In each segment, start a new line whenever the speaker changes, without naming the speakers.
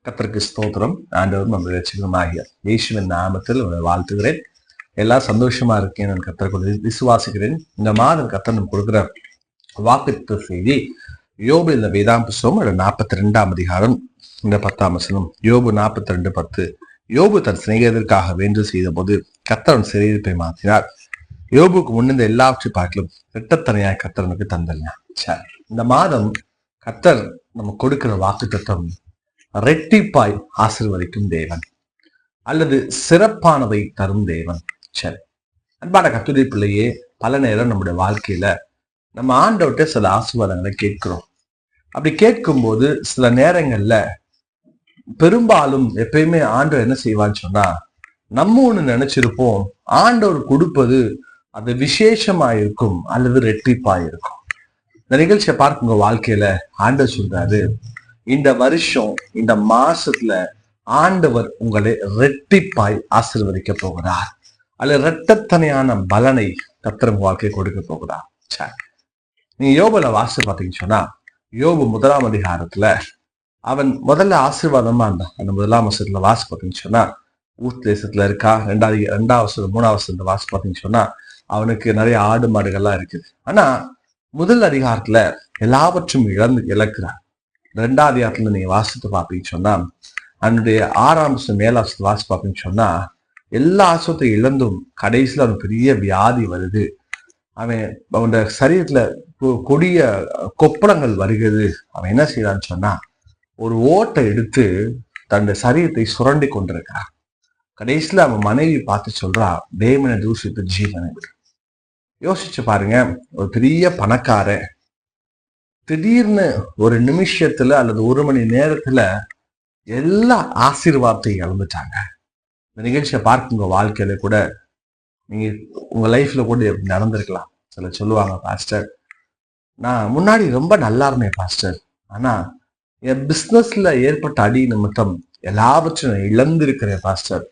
கர்த்தருக்கு ஸ்தோத்திரம். ஆண்டவரும் நம்ம ரட்சகருமாகிய இயேசுவின் நாமத்தில் உங்களை வாழ்த்துகிறேன். எல்லாம் சந்தோஷமா இருக்கேன். நான் கர்த்தரை விசுவாசிக்கிறேன். இந்த மாதம் கர்த்தர் நம்ம கொடுக்குற வாக்குத்த செய்தி யோபு இந்த வேதாம் புஸ்தகம் 42 அதிகாரம் இந்த 10 வசனம். யோபு 42:10. யோபு தன் சிநேகிதருக்காக வேண்டு செய்த போது கர்த்தர் சிறையிருப்பை மாற்றினார். யோபுக்கு முன்னிருந்த எல்லாவற்றை பார்க்கலும் இரட்டத்தனையாய் கர்த்தரனுக்கு தந்தல்ல. சரி, இந்த மாதம் கர்த்தர் நம்ம கொடுக்கிற வாக்கு தத்துவம் ரெட்டிப்பாய் ஆசீர்வதிக்கும் தேவன் அல்லது சிறப்பானதை தரும் தேவன். சரி, அன்பான கர்த்தருடைய பிள்ளையே, பல நேரம் நம்முடைய வாழ்க்கையில நம்ம ஆண்டவர்கிட்ட சில ஆசீர்வாதங்களை கேட்கிறோம். அப்படி கேட்கும்போது சில நேரங்கள்ல பெரும்பாலும் எப்பயுமே ஆண்டவர் என்ன செய்வான்னு சொன்னா, நம்ம ஒண்ணு நினைச்சிருப்போம், ஆண்டவர் கொடுப்பது அது விசேஷமா இருக்கும் அல்லது ரெட்டிப்பாய் இருக்கும். இந்த நிகழ்ச்சியை பார்க்க உங்க வாழ்க்கையில ஆண்டவர் சொல்றாரு, இந்த வருஷம் இந்த மாசத்துல ஆண்டவர் உங்களை ரெட்டிப்பாய் ஆசீர்வதிக்க போகிறார் அல்லது இரட்டத்தனையான பலனை கர்த்தர் வாழ்க்கை கொடுக்க போகிறார். சரி, நீங்க யோபுல வாசி பார்த்தீங்கன்னு சொன்னா, யோபு 1 அதிகாரத்துல அவன் முதல்ல ஆசீர்வாதமா இருந்தான். அந்த 1 வசனத்துல வாசி பார்த்தீங்கன்னு சொன்னா, ஊர் தேசத்துல இருக்கா. 2 வசனம் 3 வசனத்துல வாசி பார்த்தீங்கன்னு சொன்னா, அவனுக்கு நிறைய ஆடு மாடுகள்லாம் இருக்குது. ஆனா 1 அதிகாரத்துல எல்லாவற்றும் இழக்கிறான். 2 அதிகாரத்துல நீங்க வாசித்து பார்ப்பீங்கன்னு சொன்னா, அவனுடைய 6 வசனம் 7 வசனத்தை வாசி பார்ப்பீங்கன்னு சொன்னா, எல்லா ஆசத்தையும் இழந்தும் கடைசியில அவனுக்கு பெரிய வியாதி வருது. அவனுடைய சரீரத்துல கொடிய கொப்பளங்கள் வருகிறது. அவன் என்ன செய்யறான்னு சொன்னா, ஒரு ஓட்டை எடுத்து தன்னுடைய சரீரத்தை சுரண்டி கொண்டிருக்கிறான். கடைசியில அவன் மனைவி பார்த்து சொல்றா, தேவனை தூஷித்து ஜீவனை விடு. யோசிச்சு பாருங்க, ஒரு பெரிய பணக்காரன் திடீர்னு ஒரு நிமிஷத்துல அல்லது 1 மணி நேரத்துல எல்லா ஆசீர்வாதத்தையும் இழந்துட்டாங்க. இந்த நிகழ்ச்சியை பார்க்க உங்க வாழ்க்கையில கூட நீங்க உங்க லைஃப்ல கூட நடந்திருக்கலாம். சில சொல்லுவாங்க, பாஸ்டர் நான் முன்னாடி ரொம்ப நல்லா இருந்தேன் பாஸ்டர், ஆனா என் பிசினஸ்ல ஏற்பட்ட அடி நிமித்தம் எல்லாவற்றையும் நான் இழந்திருக்கிறேன் பாஸ்டர்.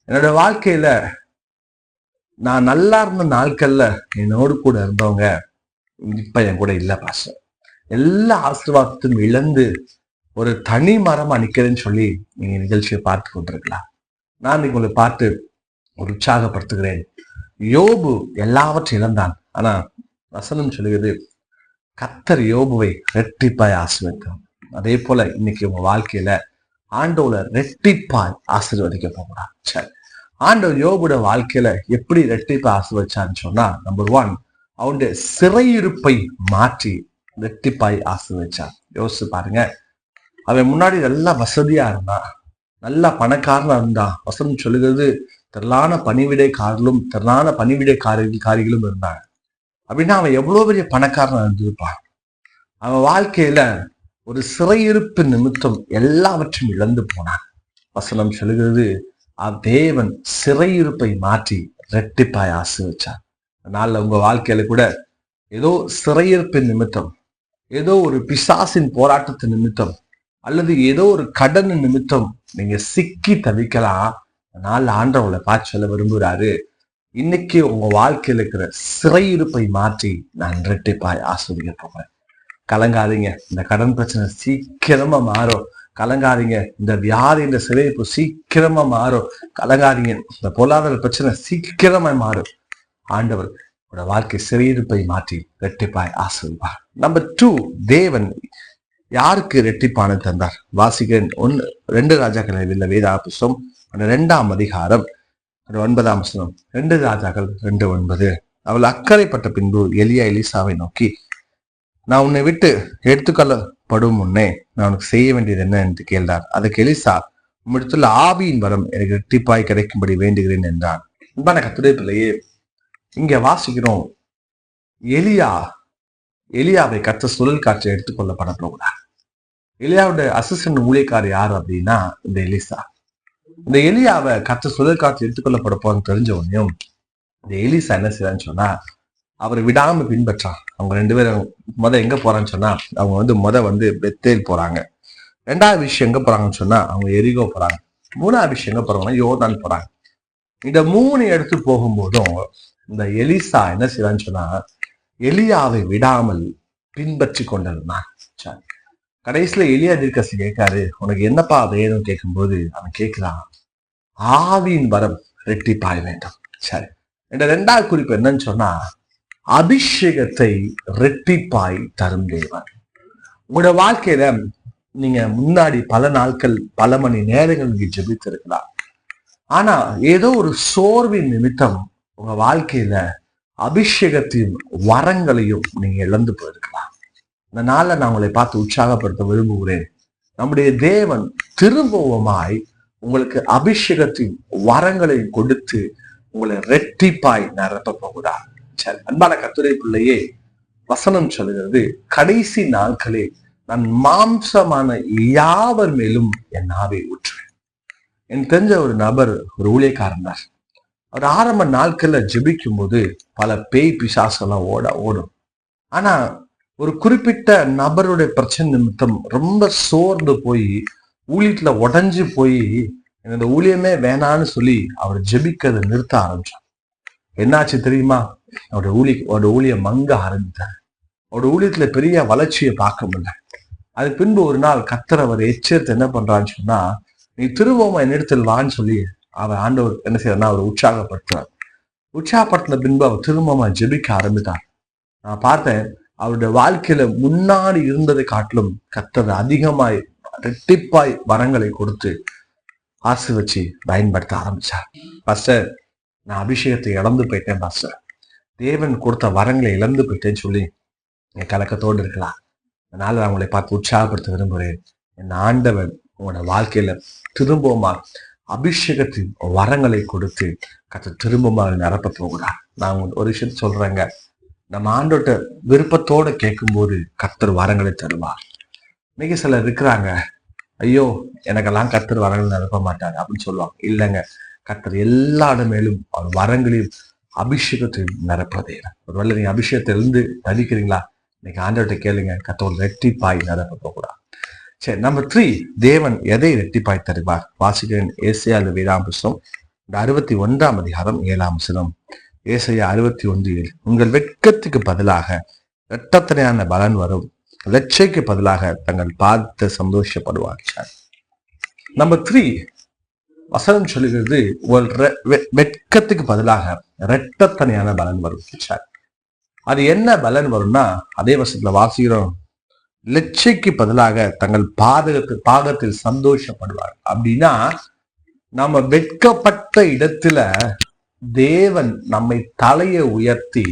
என்னோட வாழ்க்கையில நான் நல்லா இருந்த நாட்கள்ல என்னோடு கூட இருந்தவங்க இப்ப என் கூட இல்ல பாஸ்டர். எல்லா ஆசீர்வாதத்தையும் இழந்து ஒரு தனி மரமா நிக்கிறேன்னு சொல்லி நீங்க நிகழ்ச்சியை பார்த்து கொண்டிருக்கலாம். நான் இன்னைக்கு உங்களை பார்த்து ஒரு உற்சாகப்படுத்துகிறேன். யோபு எல்லாவற்றையும் இழந்தான், ஆனா வசனம் சொல்லுகிறது கர்த்தர் யோபுவை ரெட்டிப்பாய் ஆசீர்வதித்தார். அதே போல இன்னைக்கு உங்க வாழ்க்கையில ஆண்டவர் ரெட்டிப்பாய் ஆசீர்வதிக்க போகிறார். சரி, ஆண்டவர் யோபுட வாழ்க்கையில எப்படி ரெட்டிப்பாய் ஆசீர்வதிச்சான்னு சொன்னா, நம்பர் 1, அவனுடைய சிறையிருப்பை மாற்றி ரெட்டிப்பாய் ஆசீர்வதிச்சார். யோசிச்சு பாருங்க, அவன் முன்னாடி நல்லா வசதியா இருந்தான், நல்லா பணக்காரனா இருந்தான். வசனம் சொல்லுகிறது திரளான பணிவிடைக்காரிகளும் இருந்தாங்க. அப்படின்னா அவன் எவ்வளவு பெரிய பணக்காரனா இருந்திருப்பான். அவன் வாழ்க்கையில ஒரு சிறையிருப்பு நிமித்தம் எல்லாவற்றையும் இழந்து போனான். வசனம் சொல்லுகிறது தேவன் சிறையிருப்பை மாற்றி ரெட்டிப்பாய் ஆசீர்வதிச்சார். அதனால உங்க வாழ்க்கையில கூட ஏதோ சிறையிருப்பின் நிமித்தம், ஏதோ ஒரு பிசாசின் போராட்டத்தின் நிமித்தம் அல்லது ஏதோ ஒரு கடன் நிமித்தம் நீங்க சிக்கி தவிக்கலாம். அதனால ஆண்டவங்களை பார்த்து சொல்ல விரும்புகிறாரு, இன்னைக்கு உங்க வாழ்க்கையில இருக்கிற சிறையிருப்பை மாற்றி நான் ரெட்டிப்பாய் ஆஸ்வதிக்க போகிறேன். கலங்காதீங்க, இந்த கடன் பிரச்சனை சீக்கிரமா மாறும். கலங்காதீங்க, இந்த வியாதி இந்த சிறையிருப்பு சீக்கிரமா மாறும். கலங்காதீங்க, இந்த பொருளாதார பிரச்சனை சீக்கிரமா மாறும். ஆண்டவர் உங்களோட வாழ்க்கை சிறையிருப்பை மாற்றி ரெட்டிப்பாய் ஆசீர்வதிப்பார். நம்பர் 2, தேவன் யாருக்கு ரெட்டிப்பானது தந்தார்? வாசிக்கிறேன். 2 ராஜாக்கள் இல்ல வேதா புஸ்தகம் 2 அதிகாரம் 9 வசனம். 2 ராஜாக்கள் 2:9. அவள் அக்கறைப்பட்ட பின்பு எலியா எலிசாவை நோக்கி, நான் உன்னை விட்டு எடுத்துக்கொள்ளப்படும் முன்னே நான் உனக்கு செய்ய வேண்டியது என்ன என்று கேள்றார். அதுக்கு எலிசா, உம்மிடத்துல ஆவியின் வரம் எனக்கு ரெட்டிப்பாய் கிடைக்கும்படி வேண்டுகிறேன் என்றான். அன்பான கர்த்தருடைய பிள்ளையே, இங்க வாசிக்கிறோம், எலியாவை கர்த்தர் சுழல் காற்றை எடுத்துக்கொள்ளப்பட போகிறார். எலியாவுடைய அசிஸ்டன்ட் ஊழியக்காரர் யார் அப்படின்னா இந்த எலிசா. இந்த எலியாவை கர்த்தர் சுழல் காற்று எடுத்துக்கொள்ளப்பட போறன்னு தெரிஞ்ச உடனேயும் இந்த எலிசா என்ன செய்யறான்னு சொன்னா, அவரை விடாம பின்பற்றான். அவங்க 2 பேரும் எங்க போறான்னு சொன்னா, அவங்க பெத்தேல் போறாங்க. 2வது விஷயம் எங்க போறாங்கன்னு சொன்னா, அவங்க எரிகோ போறாங்க. 3வது விஷயம் எங்க போறாங்கன்னா யோர்தான் போறாங்க. இந்த 3 இடத்துக்கு போகும்போதும் இந்த எலிசா என்ன செய்யறான்னு சொன்னா, எலியாவை விடாமல் பின்பற்றி கொண்டிருந்தான். கடைசியில எலியா தீர்க்கதரிசி கேட்காரு, உனக்கு என்னப்பா வேணும் கேட்கும்போது அவன் கேட்கிறான், ஆவியின் வரம் ரெட்டிப்பாய் வேண்டும். சரி, இந்த ரெண்டாவது குறிப்பு என்னன்னு சொன்னா, அபிஷேகத்தை ரெட்டிப்பாய் தரும் தேவன். உங்களோட வாழ்க்கையில நீங்க முன்னாடி பல நாட்கள் பல மணி நேரங்கள் நீங்க ஜெபித்திருக்கலாம். ஆனா ஏதோ ஒரு சோர்வின் நிமித்தம் உங்க வாழ்க்கையில அபிஷேகத்தின் வரங்களையும் நீங்க இழந்து போயிருக்கலாம். இந்த நாள்ல நான் உங்களை பார்த்து உற்சாகப்படுத்த விரும்புகிறேன். நம்முடைய தேவன் திரும்பவுமாய் உங்களுக்கு அபிஷேகத்தின் வரங்களை கொடுத்து உங்களை ரெட்டிப்பாய் நிரப்ப போகிறார். சரி, அன்பான கர்த்தருடைய பிள்ளையே, வசனம் சொல்லுகிறது, கடைசி நாட்களே நான் மாம்சமான யாவர் மேலும் என் ஆவியை ஊற்றுவேன். எனக்கு தெரிஞ்ச ஒரு நபர், ஒரு ஊழியக்காரன் தான். அவர் ஆரம்ப நாட்கள்ல ஜெபிக்கும் போது பல பேய் பிசாசெல்லாம் ஓடும். ஆனா ஒரு குறிப்பிட்ட நபருடைய பிரச்சனை நிமித்தம் ரொம்ப சோர்ந்து போய் ஊழியத்துல உடஞ்சு போய் இந்த ஊழியமே வேணான்னு சொல்லி அவர் ஜெபிக்கிறத நிறுத்த ஆரம்பிச்சார். என்னாச்சு தெரியுமா? அவருடைய ஊழியம் மங்க ஆரம்பித்தார். அவருடைய ஊழியத்துல பெரிய வளர்ச்சியை பார்க்க முடியல. அது பின்பு ஒரு நாள் கர்த்தர் அவர் எச்சரித்து என்ன பண்றான்னு சொன்னா, நீ திரும்பவும் என்னிடத்தில் வான்னு சொல்லி அவர் ஆண்டவர் என்ன செய்யறா, அவர் உற்சாகப்படுத்துறார். உற்சாகப்படுத்தின பின்பு அவர் திரும்பவும் ஜெபிக்க ஆரம்பித்தார். நான் பார்த்தேன், அவருடைய வாழ்க்கையில முன்னாடி இருந்ததை காட்டிலும் கர்த்தர் அதிகமாய் ரெட்டிப்பாய் வரங்களை கொடுத்து ஆசீர்வச்சு பயன்படுத்த ஆரம்பிச்சார். பாஸ்டர், நான் அபிஷேகத்தை இழந்து போயிட்டேன் பாஸ்டர், தேவன் கொடுத்த வரங்களை இழந்து போயிட்டேன்னு சொல்லி என் கலக்கத்தோடு இருக்கலாம். அதனால நான் உங்களை பார்த்து உற்சாகப்படுத்த விரும்புகிறேன். என் ஆண்டவன் உங்களோட வாழ்க்கையில திரும்பவுமா அபிஷேகத்தின் வரங்களை கொடுத்து கர்த்தர் திரும்பமாக நிரப்ப போகிறார். நான் ஒரு விஷயத்த சொல்றேங்க, நம்ம ஆண்டோட்ட விருப்பத்தோட கேட்கும்போது கர்த்தர் வரங்களை தருவார். மிக சிலர் இருக்கிறாங்க, ஐயோ எனக்கெல்லாம் கர்த்தர் வரங்கள் நிரப்ப மாட்டார் அப்படின்னு சொல்லுவாங்க. இல்லைங்க, கர்த்தர் எல்லா மேலும் அவர் வரங்களையும் அபிஷேகத்தையும் நிரப்பதே. ஒருவேளை நீங்க அபிஷேகத்தை இருந்து தவிக்கிறீங்களா, இன்னைக்கு ஆண்டவர்கிட்ட கேளுங்க, கர்த்தர் ரெட்டிப்பாய் நிரப்ப போகிறார். சரி, நம்பர் 3, தேவன் எதை ரெட்டிப்பாய் தருவார்? வாசிக்கிறேன் ஏசாயா 61 அதிகாரம் 7 ஏசாயா 61:7. உங்கள் வெட்கத்துக்கு பதிலாக இரட்டத்தனையான பலன் வரும், லட்சைக்கு பதிலாக தங்கள் பார்த்து சந்தோஷப்படுவார். நம்பர் 3, வசனம் சொல்லுகிறது, வெட்கத்துக்கு பதிலாக இரட்டத்தனையான பலன் வரும். அது என்ன பலன் வரும்னா, அதே வசனத்துல வாசிக்கிறோம், லட்சைக்கு பதிலாக தங்கள் பாகத்தில் சந்தோஷப்படுவார். அப்படின்னா நம்ம வெட்கப்பட்ட இடத்துல தேவன் நம்மை தலையை உயர்த்தி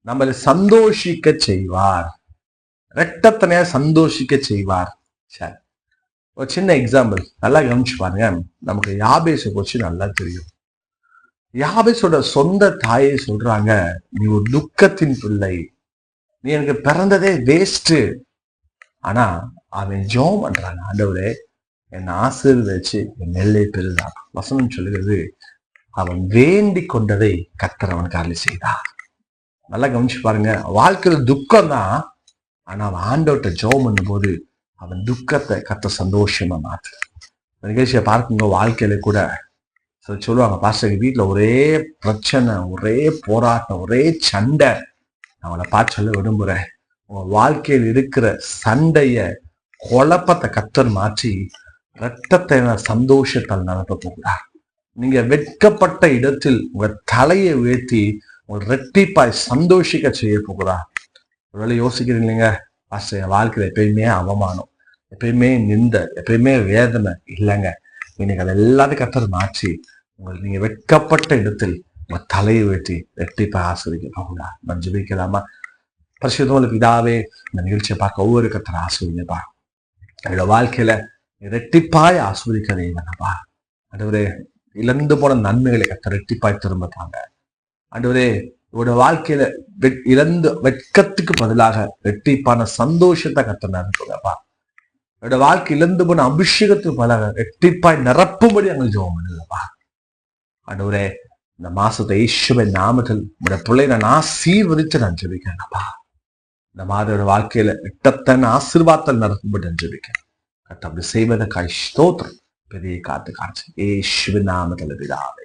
நம்மளை சந்தோஷிக்க செய்வார், ரெட்டத்தனையா சந்தோஷிக்க செய்வார். சரி, ஒரு சின்ன எக்ஸாம்பிள் நல்லா கவனிச்சு பாருங்க. நமக்கு யாபேசை குறிச்சு நல்லா தெரியும். யாபேசோட சொந்த தாயை சொல்றாங்க, நீ ஒரு துக்கத்தின் பிள்ளை, நீ எனக்கு பிறந்ததே வேஸ்ட். ஆனா அவன் ஜெபம் பண்றாங்க, ஆண்டவரே என்னை ஆசீர்வதிச்சு என் நெல்லை பெறுதான். வசனம் சொல்லுகிறது, அவன் வேண்டி கொண்டதை கர்த்தர் அவனுக்கு அருள் செய்தார். நல்லா கவனிச்சு பாருங்க, வாழ்க்கையில துக்கம் தான், ஆனா அவன் ஆண்டவர்கிட்ட ஜெபம் பண்ணும் போது அவன் துக்கத்தை கர்த்தர் சந்தோஷமா மாற்று. நிகழ்ச்சியை பார்க்குங்க, வாழ்க்கையில கூட சொல்லுவாங்க, பாஸ்டர் வீட்டுல ஒரே பிரச்சனை, ஒரே போராட்டம், ஒரே சண்டை. நான் அவளை பார்த்து சொல்ல விரும்புறேன், உங்க வாழ்க்கையில் இருக்கிற சண்டைய குழப்பத்தை கர்த்தர் மாற்றி இரட்டத்தை சந்தோஷத்தால் நடத்த போகிறார். நீங்க வெட்கப்பட்ட இடத்தில் உங்க தலையை உயர்த்தி உங்க ரெட்டிப்பாய் சந்தோஷிக்க செய்ய போகிறார். ஒருவேளை யோசிக்கிறீங்க, பாஸ்டர் என் வாழ்க்கையில எப்பயுமே அவமானம், எப்பயுமே நிந்த, எப்பயுமே வேதனை. இல்லைங்க, இன்னைக்கு அது எல்லாத்தையும் கர்த்தர் மாற்றி நீங்க வெட்கப்பட்ட இடத்தில் உங்க தலையை உயர்த்தி ரெட்டிப்பாய் ஆஸ்வதிக்க போகிறார். நான் ஜெபிக்கலாமா? பரிசுத்தமுள்ள பிதாவே, இந்த நிகழ்ச்சியை பார்க்க ஒவ்வொரு கர்த்தர் ஆஸ்வதிங்கப்பா. என்னோட வாழ்க்கையில ரெட்டிப்பாய் ஆஸ்வதிக்கிறதே வேணப்பா. ஆண்டவரே, இழந்து போன நன்மைகளை கர்த்தர் ரெட்டிப்பாய் திரும்ப தாங்க. ஆண்டவரே, இவரோட வாழ்க்கையில வெட்கத்துக்கு பதிலாக ரெட்டிப்பான சந்தோஷத்தை கர்த்தர் நிரப்புங்கப்பா. என்னோட வாழ்க்கை இழந்து போன அபிஷேகத்துக்கு பதிலாக ரெட்டிப்பாய் நிரப்பும்படி அங்கே ஜெபம் பண்ணுங்கப்பா. ஆண்டவரே, இந்த மாசத்தை இயேசுவின் நாமத்தில் உங்களோட பிள்ளை நான் ஆசீர்வதித்து நான் ஜெபிக்கிறேன்ப்பா. இந்த மாதோட வாழ்க்கையில ரெட்டத்தன் ஆசீர்வாதத்தில் நடக்கும்படி நான் ஜெபிக்கிறேன். கர்த்தர் அப்படி செய்வதற்காக ஸ்தோத்திரம். பெரிய காத்து காட்சி இயேசுவின் நாமத்தில் பிதாவே.